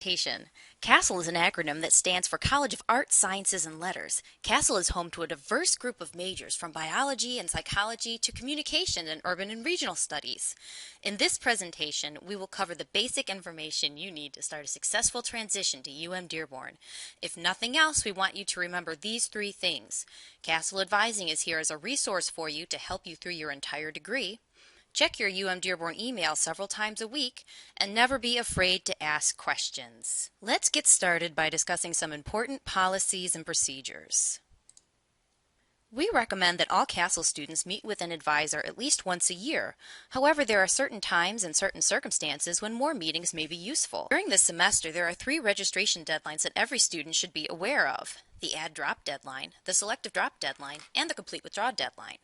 CASTLE is an acronym that stands for College of Arts, Sciences, and Letters. CASTLE is home to a diverse group of majors from biology and psychology to communication and urban and regional studies. In this presentation, we will cover the basic information you need to start a successful transition to UM Dearborn. If nothing else, we want you to remember these three things. CASTLE Advising is here as a resource for you to help you through your entire degree. Check your UM Dearborn email several times a week, and never be afraid to ask questions. Let's get started by discussing some important policies and procedures. We recommend that all CASTLE students meet with an advisor at least once a year. However, there are certain times and certain circumstances when more meetings may be useful. During this semester, there are 3 registration deadlines that every student should be aware of: the add-drop deadline, the selective drop deadline, and the complete withdraw deadline.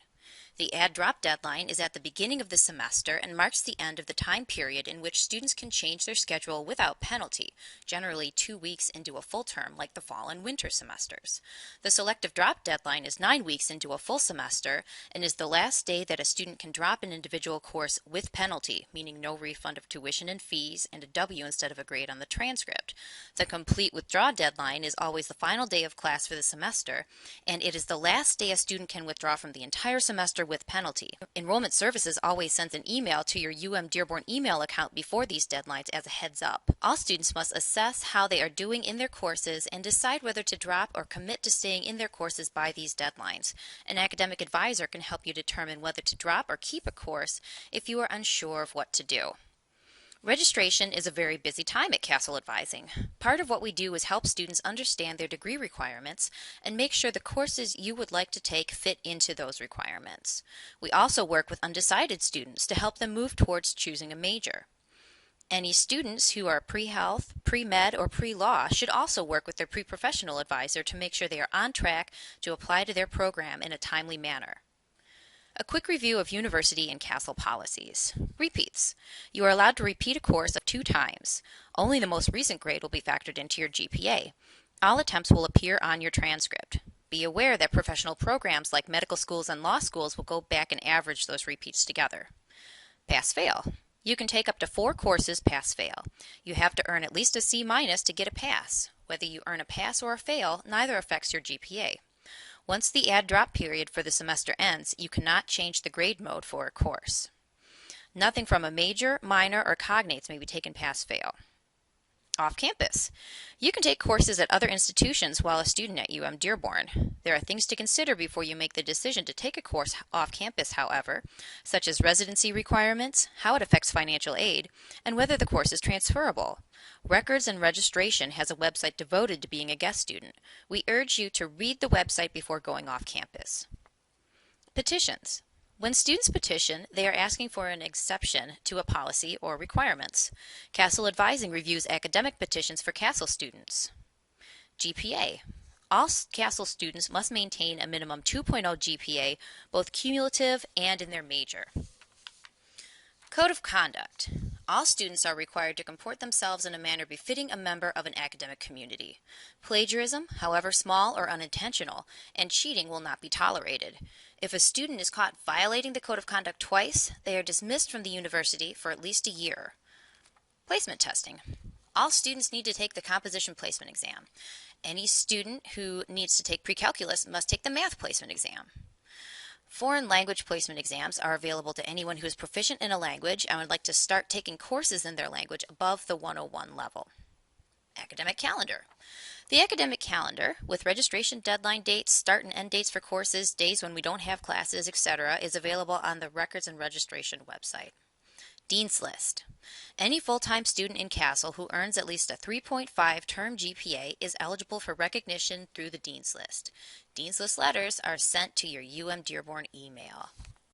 The add-drop deadline is at the beginning of the semester and marks the end of the time period in which students can change their schedule without penalty, generally 2 weeks into a full term like the fall and winter semesters. The selective drop deadline is 9 weeks into a full semester and is the last day that a student can drop an individual course with penalty, meaning no refund of tuition and fees and a W instead of a grade on the transcript. The complete withdraw deadline is always the final day of class for the semester, and it is the last day a student can withdraw from the entire semester with penalty. Enrollment Services always sends an email to your UM Dearborn email account before these deadlines as a heads up. All students must assess how they are doing in their courses and decide whether to drop or commit to staying in their courses by these deadlines. An academic advisor can help you determine whether to drop or keep a course if you are unsure of what to do. Registration is a very busy time at CASTLE Advising. Part of what we do is help students understand their degree requirements and make sure the courses you would like to take fit into those requirements. We also work with undecided students to help them move towards choosing a major. Any students who are pre-health, pre-med, or pre-law should also work with their pre-professional advisor to make sure they are on track to apply to their program in a timely manner. A quick review of university and CASTLE policies. Repeats. You are allowed to repeat a course of 2 times. Only the most recent grade will be factored into your GPA. All attempts will appear on your transcript. Be aware that professional programs like medical schools and law schools will go back and average those repeats together. Pass-fail. You can take up to 4 courses pass-fail. You have to earn at least a C- to get a pass. Whether you earn a pass or a fail, neither affects your GPA. Once the add-drop period for the semester ends, you cannot change the grade mode for a course. Nothing from a major, minor, or cognates may be taken pass-fail. Off-campus. You can take courses at other institutions while a student at UM Dearborn. There are things to consider before you make the decision to take a course off-campus, however, such as residency requirements, how it affects financial aid, and whether the course is transferable. Records and Registration has a website devoted to being a guest student. We urge you to read the website before going off-campus. Petitions. When students petition, they are asking for an exception to a policy or requirements. CASTLE Advising reviews academic petitions for CASTLE students. GPA. All CASTLE students must maintain a minimum 2.0 GPA, both cumulative and in their major. Code of Conduct. All students are required to comport themselves in a manner befitting a member of an academic community. Plagiarism, however small or unintentional, and cheating will not be tolerated. If a student is caught violating the Code of Conduct twice, they are dismissed from the university for at least a year. Placement testing. All students need to take the composition placement exam. Any student who needs to take pre-calculus must take the math placement exam. Foreign language placement exams are available to anyone who is proficient in a language and would like to start taking courses in their language above the 101 level. Academic calendar. The academic calendar, with registration deadline dates, start and end dates for courses, days when we don't have classes, etc., is available on the Records and Registration website. Dean's List. Any full-time student in CASTLE who earns at least a 3.5 term GPA is eligible for recognition through the Dean's List. Dean's List letters are sent to your UM Dearborn email.